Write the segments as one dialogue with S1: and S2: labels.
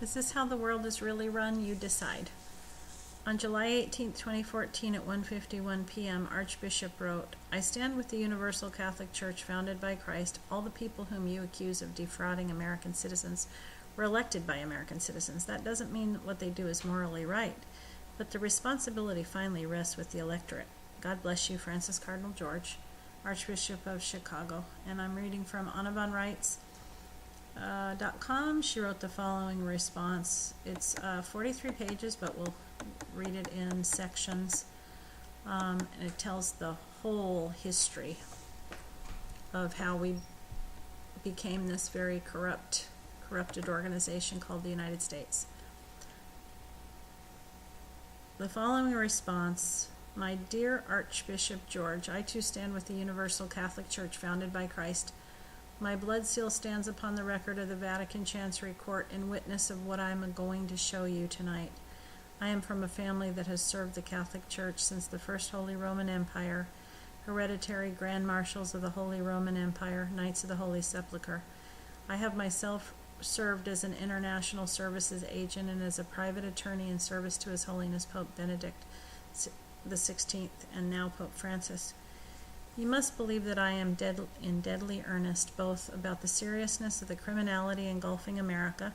S1: Is this how the world is really run? You decide. On July 18, 2014 at 1:51 p.m., Archbishop wrote, I stand with the Universal Catholic Church founded by Christ. All the people whom you accuse of defrauding American citizens were elected by American citizens. That doesn't mean what they do is morally right, but the responsibility finally rests with the electorate. God bless you, Francis Cardinal George, Archbishop of Chicago. And I'm reading from Reitz.com. She wrote the following response. It's 43 pages, but we'll read it in sections. And it tells the whole history of how we became this very corrupted organization called the United States. The following response. My dear Archbishop George, I too stand with the Universal Catholic Church founded by Christ. My blood seal stands upon the record of the Vatican Chancery Court in witness of what I am going to show you tonight. I am from a family that has served the Catholic Church since the First Holy Roman Empire, hereditary Grand Marshals of the Holy Roman Empire, Knights of the Holy Sepulchre. I have myself served as an international services agent and as a private attorney in service to His Holiness Pope Benedict the 16th and now Pope Francis. You must believe that I am in deadly earnest both about the seriousness of the criminality engulfing America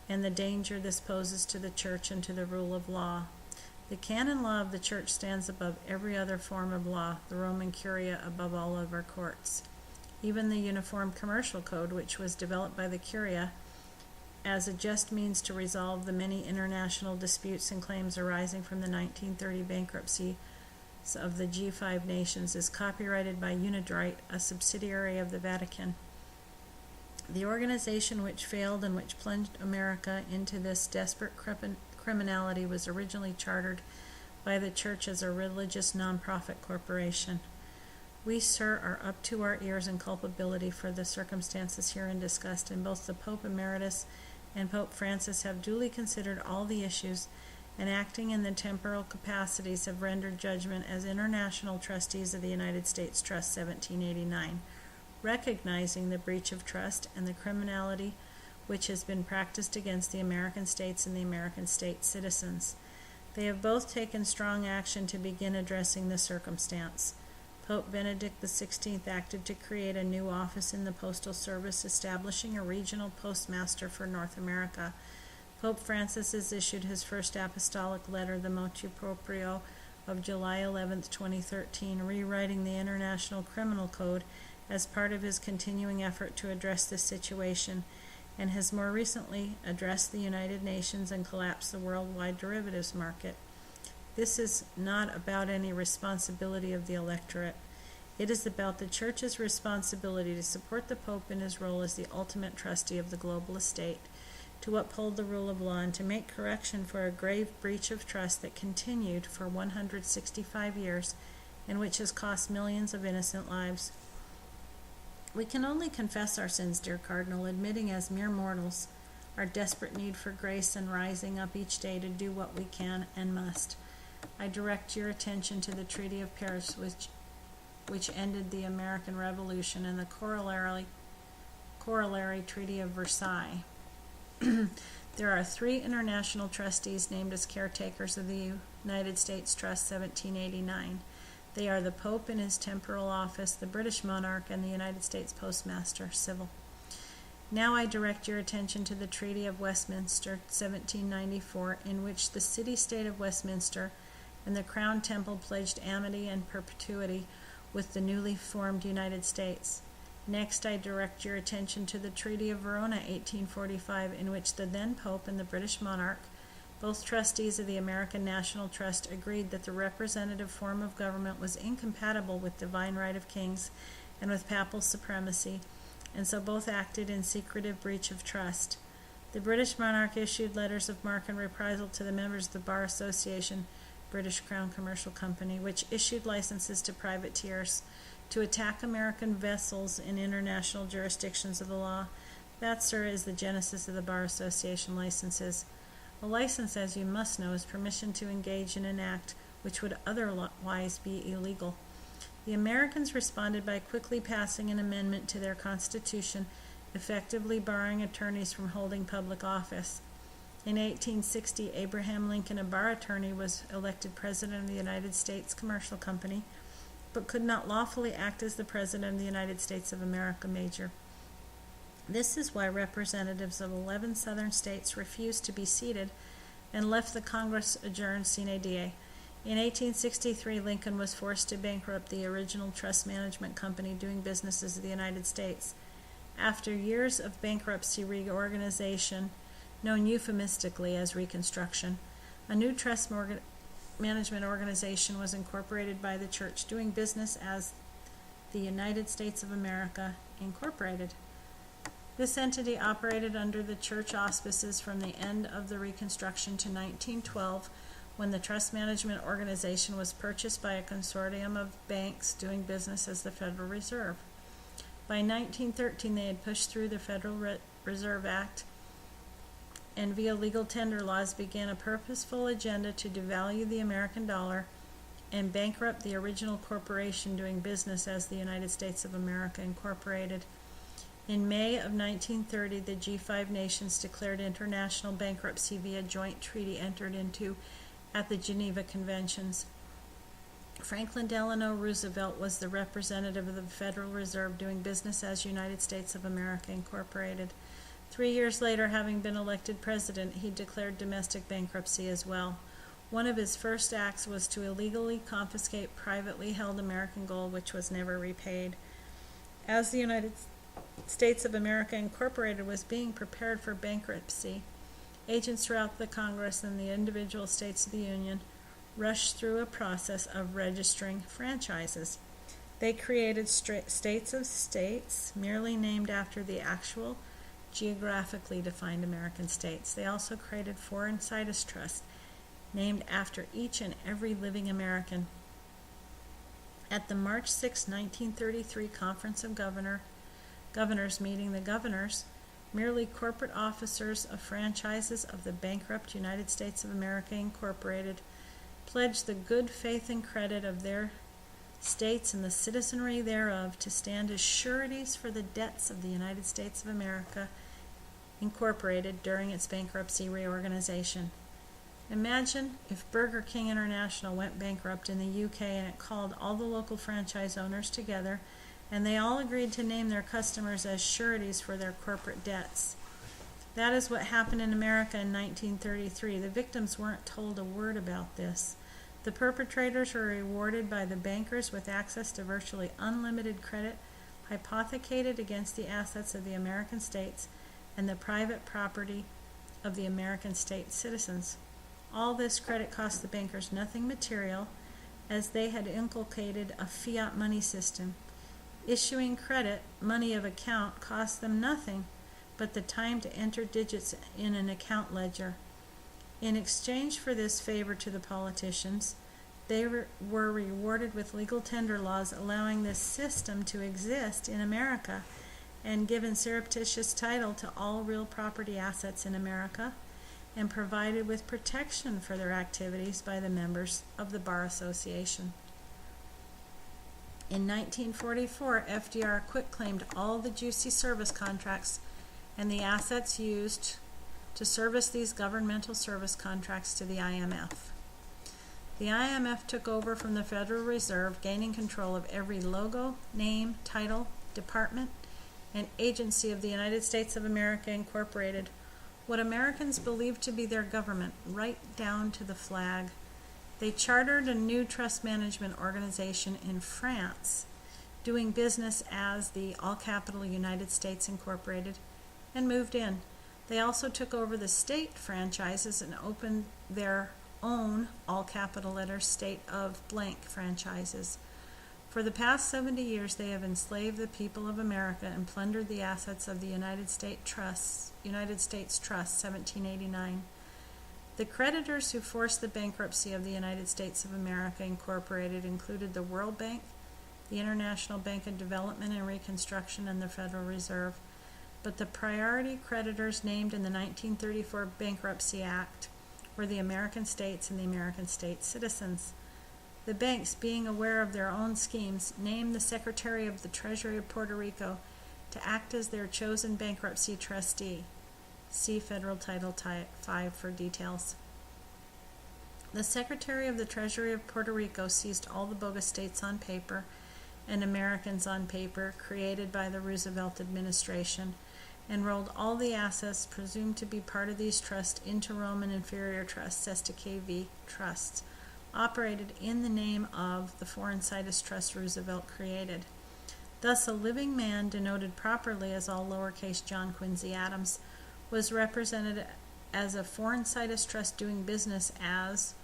S1: and the danger this poses to the Church and to the rule of law. The canon law of the Church stands above every other form of law, the Roman Curia above all other courts. Even the Uniform Commercial Code, which was developed by the Curia as a just means to resolve the many international disputes and claims arising from the 1930 bankruptcy of the G5 nations, is copyrighted by Unidrite, a subsidiary of the Vatican. The organization which failed and which plunged America into this desperate criminality was originally chartered by the Church as a religious non-profit corporation. We, sir, are up to our ears in culpability for the circumstances herein discussed, and both the Pope Emeritus and Pope Francis have duly considered all the issues and acting in the temporal capacities have rendered judgment as international trustees of the United States Trust 1789, recognizing the breach of trust and the criminality which has been practiced against the American states and the American state citizens. They have both taken strong action to begin addressing the circumstance. Pope Benedict XVI acted to create a new office in the Postal Service, establishing a regional postmaster for North America. Pope Francis has issued his first apostolic letter, the Motu Proprio, of July 11, 2013, rewriting the International Criminal Code as part of his continuing effort to address this situation, and has more recently addressed the United Nations and collapsed the worldwide derivatives market. This is not about any responsibility of the electorate. It is about the Church's responsibility to support the Pope in his role as the ultimate trustee of the global estate, to uphold the rule of law, and to make correction for a grave breach of trust that continued for 165 years and which has cost millions of innocent lives. We can only confess our sins, dear Cardinal, admitting as mere mortals our desperate need for grace and rising up each day to do what we can and must. I direct your attention to the Treaty of Paris, which ended the American Revolution, and the corollary Treaty of Versailles. There are 3 international trustees named as caretakers of the United States Trust 1789. They are the Pope in his temporal office, the British monarch, and the United States Postmaster, civil. Now I direct your attention to the Treaty of Westminster 1794, in which the city-state of Westminster and the Crown Temple pledged amity and perpetuity with the newly formed United States. Next, I direct your attention to the Treaty of Verona 1845, in which the then Pope and the British monarch, both trustees of the American National Trust, agreed that the representative form of government was incompatible with divine right of kings and with papal supremacy, and so both acted in secretive breach of trust. The British monarch issued letters of marque and reprisal to the members of the Bar Association, British Crown Commercial Company, which issued licenses to privateers to attack American vessels in international jurisdictions of the law. That, sir, is the genesis of the Bar Association licenses. A license, as you must know, is permission to engage in an act which would otherwise be illegal. The Americans responded by quickly passing an amendment to their Constitution, effectively barring attorneys from holding public office. In 1860, Abraham Lincoln, a bar attorney, was elected president of the United States Commercial Company, but could not lawfully act as the president of the United States of America Major. This is why representatives of 11 southern states refused to be seated and left the Congress adjourned sine die. In 1863, Lincoln was forced to bankrupt the original trust management company doing business as the United States. After years of bankruptcy reorganization, known euphemistically as Reconstruction, a new trust management organization was incorporated by the church, doing business as the United States of America Incorporated. This entity operated under the church auspices from the end of the Reconstruction to 1912, when the trust management organization was purchased by a consortium of banks doing business as the Federal Reserve. By 1913, they had pushed through the Federal Reserve Act and via legal tender laws began a purposeful agenda to devalue the American dollar and bankrupt the original corporation doing business as the United States of America Incorporated. In May of 1930, the G5 nations declared international bankruptcy via joint treaty entered into at the Geneva Conventions. Franklin Delano Roosevelt was the representative of the Federal Reserve doing business as United States of America Incorporated. 3 years later, having been elected president, he declared domestic bankruptcy as well. One of his first acts was to illegally confiscate privately held American gold, which was never repaid. As the United States of America Incorporated was being prepared for bankruptcy, agents throughout the Congress and the individual states of the Union rushed through a process of registering franchises. They created states of states, merely named after the actual geographically defined American states. They also created foreign situs trusts, named after each and every living American. At the March 6, 1933 Conference of Governors meeting, the governors, merely corporate officers of franchises of the bankrupt United States of America Incorporated, pledged the good faith and credit of their states and the citizenry thereof to stand as sureties for the debts of the United States of America Incorporated during its bankruptcy reorganization. Imagine if Burger King International went bankrupt in the UK and it called all the local franchise owners together and they all agreed to name their customers as sureties for their corporate debts. That is what happened in America in 1933. The victims weren't told a word about this. The perpetrators were rewarded by the bankers with access to virtually unlimited credit hypothecated against the assets of the American states and the private property of the American state citizens. All this credit cost the bankers nothing material, as they had inculcated a fiat money system. Issuing credit, money of account, cost them nothing but the time to enter digits in an account ledger. In exchange for this favor to the politicians, they were rewarded with legal tender laws allowing this system to exist in America and given surreptitious title to all real property assets in America and provided with protection for their activities by the members of the Bar Association. In 1944, FDR quitclaimed all the juicy service contracts and the assets used to service these governmental service contracts to the IMF. The IMF took over from the Federal Reserve, gaining control of every logo, name, title, department, and agency of the United States of America Incorporated, what Americans believed to be their government, right down to the flag. They chartered a new trust management organization in France, doing business as the All Capital United States Incorporated, and moved in. They also took over the state franchises and opened their own all capital letters state of blank franchises. For the past 70 years, they have enslaved the people of America and plundered the assets of the United States Trust, 1789. The creditors who forced the bankruptcy of the United States of America Incorporated included the World Bank, the International Bank of Development and Reconstruction, and the Federal Reserve. But the priority creditors named in the 1934 Bankruptcy Act were the American states and the American state citizens. The banks, being aware of their own schemes, named the Secretary of the Treasury of Puerto Rico to act as their chosen bankruptcy trustee. See Federal Title 5 for details. The Secretary of the Treasury of Puerto Rico seized all the bogus states on paper and Americans on paper created by the Roosevelt administration and rolled all the assets presumed to be part of these trusts into Roman inferior trusts, STKV trusts, operated in the name of the Foreign Situs Trust Roosevelt created. Thus, a living man, denoted properly as all lowercase John Quincy Adams, was represented as a Foreign Situs Trust doing business as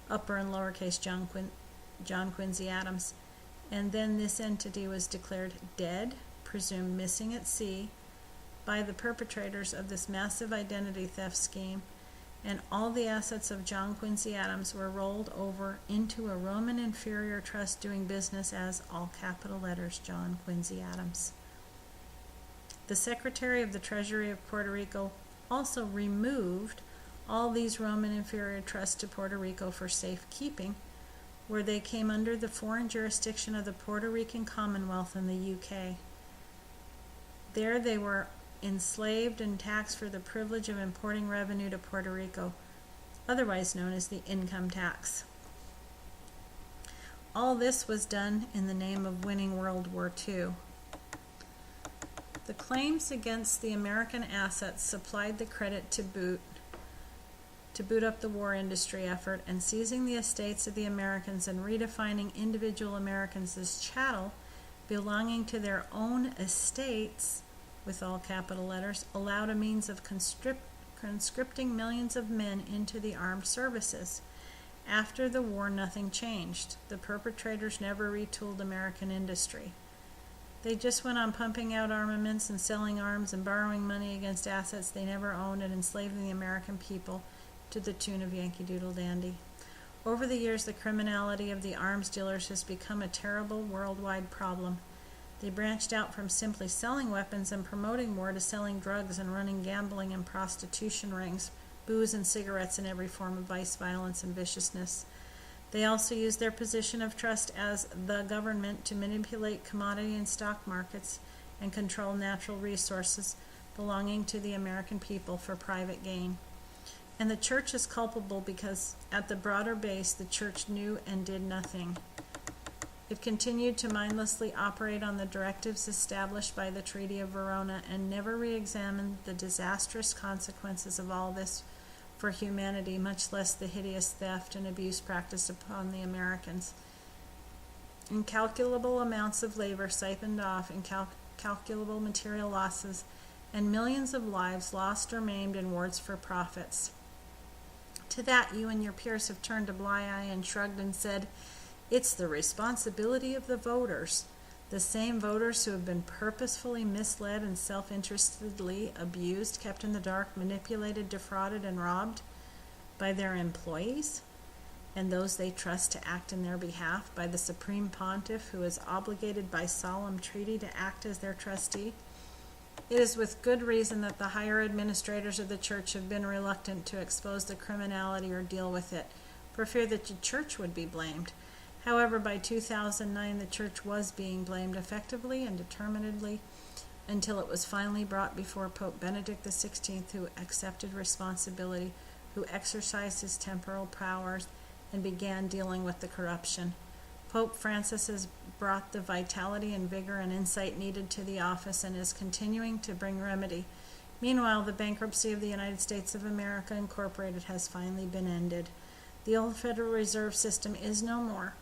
S1: upper and lowercase John Quincy Adams, and then this entity was declared dead, presumed missing at sea, by the perpetrators of this massive identity theft scheme, and all the assets of John Quincy Adams were rolled over into a Roman inferior trust doing business as, all capital letters, John Quincy Adams. The Secretary of the Treasury of Puerto Rico also removed all these Roman inferior trusts to Puerto Rico for safekeeping, where they came under the foreign jurisdiction of the Puerto Rican Commonwealth in the UK. There they were enslaved and taxed for the privilege of importing revenue to Puerto Rico, otherwise known as the income tax. All this was done in the name of winning World War II. The claims against the American assets supplied the credit to boot up the war industry effort, and seizing the estates of the Americans and redefining individual Americans as chattel belonging to their own estates, with all capital letters, allowed a means of conscripting millions of men into the armed services. After the war, nothing changed. The perpetrators never retooled American industry. They just went on pumping out armaments and selling arms and borrowing money against assets they never owned and enslaving the American people to the tune of Yankee Doodle Dandy. Over the years, the criminality of the arms dealers has become a terrible worldwide problem. They branched out from simply selling weapons and promoting war to selling drugs and running gambling and prostitution rings, booze and cigarettes, and every form of vice, violence, and viciousness. They also used their position of trust as the government to manipulate commodity and stock markets and control natural resources belonging to the American people for private gain. And the church is culpable because at the broader base, the church knew and did nothing. It continued to mindlessly operate on the directives established by the Treaty of Verona and never re-examined the disastrous consequences of all this for humanity, much less the hideous theft and abuse practiced upon the Americans. Incalculable amounts of labor siphoned off, incalculable material losses, and millions of lives lost or maimed in wars for profits. To that, you and your peers have turned a blind eye and shrugged and said, "It's the responsibility of the voters," the same voters who have been purposefully misled and self-interestedly abused, kept in the dark, manipulated, defrauded, and robbed by their employees and those they trust to act in their behalf, by the Supreme Pontiff who is obligated by solemn treaty to act as their trustee. It is with good reason that the higher administrators of the church have been reluctant to expose the criminality or deal with it, for fear that the church would be blamed. However, by 2009, the church was being blamed effectively and determinedly until it was finally brought before Pope Benedict XVI, who accepted responsibility, who exercised his temporal powers, and began dealing with the corruption. Pope Francis has brought the vitality and vigor and insight needed to the office and is continuing to bring remedy. Meanwhile, the bankruptcy of the United States of America Incorporated has finally been ended. The old Federal Reserve System is no more,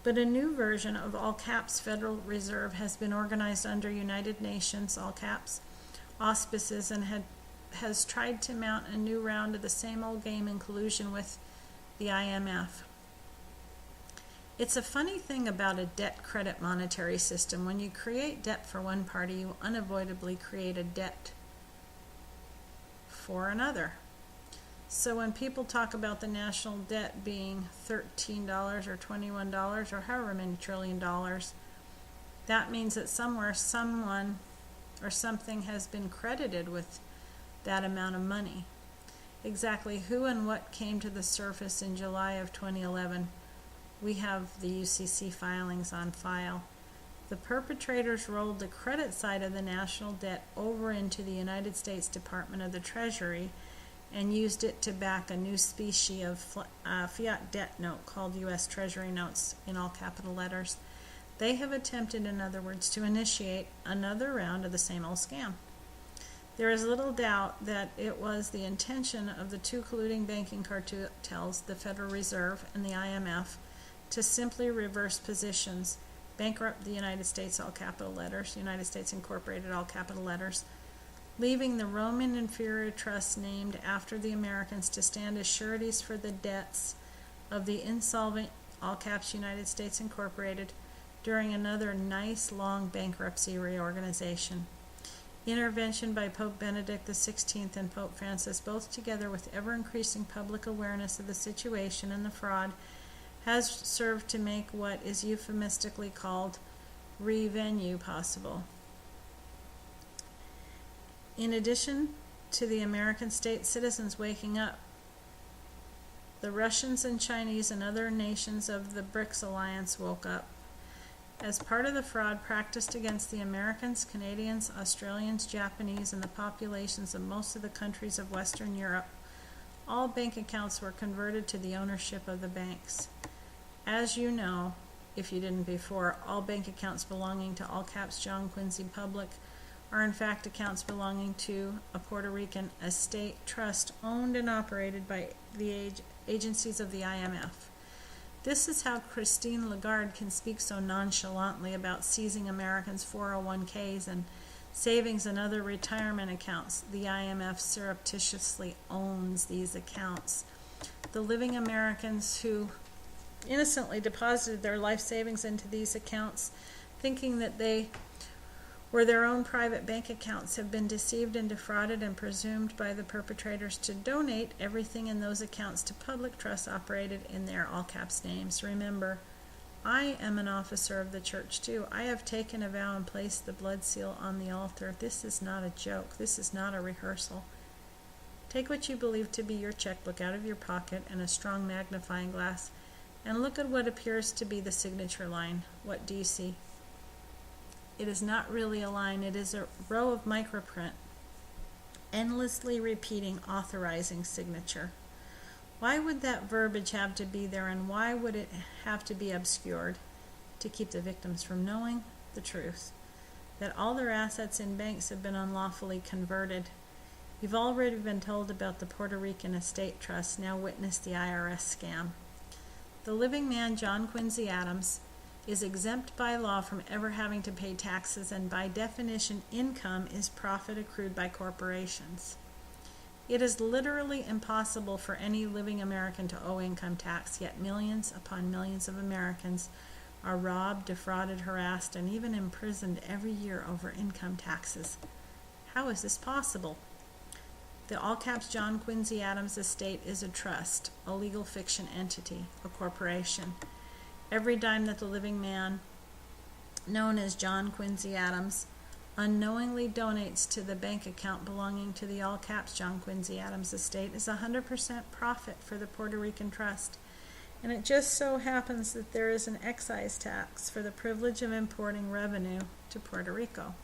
S1: but a new version of all caps Federal Reserve has been organized under United Nations, all caps, auspices, and has tried to mount a new round of the same old game in collusion with the IMF. It's a funny thing about a debt credit monetary system. When you create debt for one party, you unavoidably create a debt for another. So when people talk about the national debt being $13 or $21 or however many trillion dollars, that means that somewhere someone or something has been credited with that amount of money. Exactly who and what came to the surface in July of 2011, we have the UCC filings on file. The perpetrators rolled the credit side of the national debt over into the United States Department of the Treasury and used it to back a new species of fiat debt note called U.S. Treasury notes in all capital letters. They have attempted, in other words, to initiate another round of the same old scam. There is little doubt that it was the intention of the two colluding banking cartels, the Federal Reserve and the IMF, to simply reverse positions, bankrupt the United States, all capital letters, United States Incorporated, all capital letters, leaving the Roman inferior trusts named after the Americans to stand as sureties for the debts of the insolvent, all caps, United States Incorporated, during another nice long bankruptcy reorganization. Intervention by Pope Benedict XVI and Pope Francis, both together with ever-increasing public awareness of the situation and the fraud, has served to make what is euphemistically called revenue possible. In addition to the American state citizens waking up, the Russians and Chinese and other nations of the BRICS alliance woke up. As part of the fraud practiced against the Americans, Canadians, Australians, Japanese, and the populations of most of the countries of Western Europe, all bank accounts were converted to the ownership of the banks. As you know, if you didn't before, all bank accounts belonging to all caps John Quincy Public are in fact accounts belonging to a Puerto Rican estate trust owned and operated by the agencies of the IMF. This is how Christine Lagarde can speak so nonchalantly about seizing Americans' 401ks and savings and other retirement accounts. The IMF surreptitiously owns these accounts. The living Americans who innocently deposited their life savings into these accounts, thinking that they were their own private bank accounts, have been deceived and defrauded and presumed by the perpetrators to donate everything in those accounts to public trusts operated in their all caps names. Remember, I am an officer of the church too. I have taken a vow and placed the blood seal on the altar. This is not a joke. This is not a rehearsal. Take what you believe to be your checkbook out of your pocket and a strong magnifying glass and look at what appears to be the signature line. What do you see? It is not really a line, it is a row of microprint, endlessly repeating authorizing signature. Why would that verbiage have to be there, and why would it have to be obscured? To keep the victims from knowing the truth, that all their assets in banks have been unlawfully converted. You've already been told about the Puerto Rican estate trust, now witness the IRS scam. The living man, John Quincy Adams, is exempt by law from ever having to pay taxes, and by definition, income is profit accrued by corporations. It is literally impossible for any living American to owe income tax, yet millions upon millions of Americans are robbed, defrauded, harassed, and even imprisoned every year over income taxes. How is this possible? The all caps John Quincy Adams estate is a trust, a legal fiction entity, a corporation. Every dime that the living man, known as John Quincy Adams, unknowingly donates to the bank account belonging to the all caps John Quincy Adams estate is 100% profit for the Puerto Rican trust. And it just so happens that there is an excise tax for the privilege of importing revenue to Puerto Rico.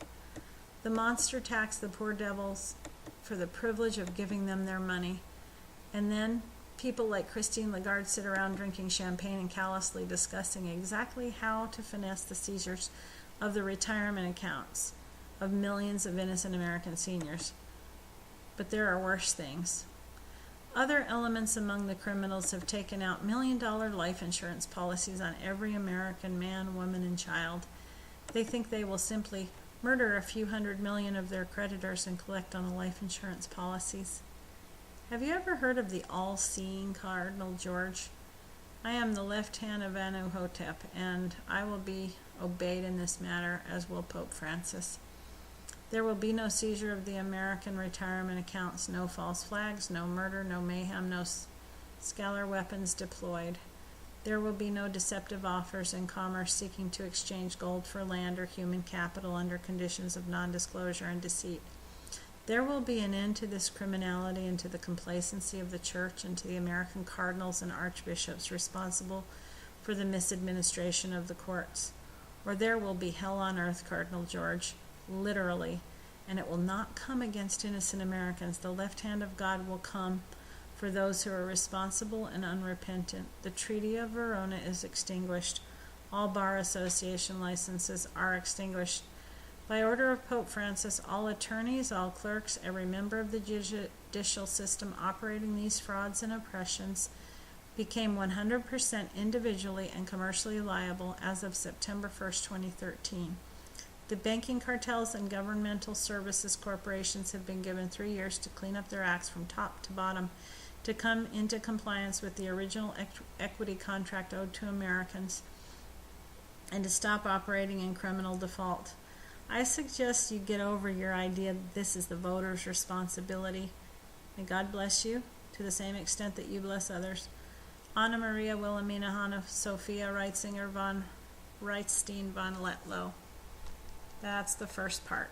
S1: The monster tax the poor devils for the privilege of giving them their money. And then people like Christine Lagarde sit around drinking champagne and callously discussing exactly how to finesse the seizures of the retirement accounts of millions of innocent American seniors. But there are worse things. Other elements among the criminals have taken out million-dollar life insurance policies on every American man, woman, and child. They think they will simply murder a few $100 million of their creditors and collect on the life insurance policies. Have you ever heard of the all-seeing Cardinal George? I am the left hand of Amenhotep, and I will be obeyed in this matter, as will Pope Francis. There will be no seizure of the American retirement accounts, no false flags, no murder, no mayhem, no scalar weapons deployed. There will be no deceptive offers in commerce seeking to exchange gold for land or human capital under conditions of non-disclosure and deceit. There will be an end to this criminality and to the complacency of the church and to the American cardinals and archbishops responsible for the misadministration of the courts. or there will be hell on earth, Cardinal George, literally, and it will not come against innocent Americans. The left hand of God will come for those who are responsible and unrepentant. The Treaty of Verona is extinguished. All bar association licenses are extinguished. By order of Pope Francis, all attorneys, all clerks, every member of the judicial system operating these frauds and oppressions became 100% individually and commercially liable as of September 1st, 2013. The banking cartels and governmental services corporations have been given 3 years to clean up their acts from top to bottom, to come into compliance with the original equity contract owed to Americans, and to stop operating in criminal default. I suggest you get over your idea that this is the voters' responsibility. May God bless you to the same extent that you bless others. Anna Maria Wilhelmina Hanna Sophia Reitzinger von Reitzstein von Letlow. That's the first part.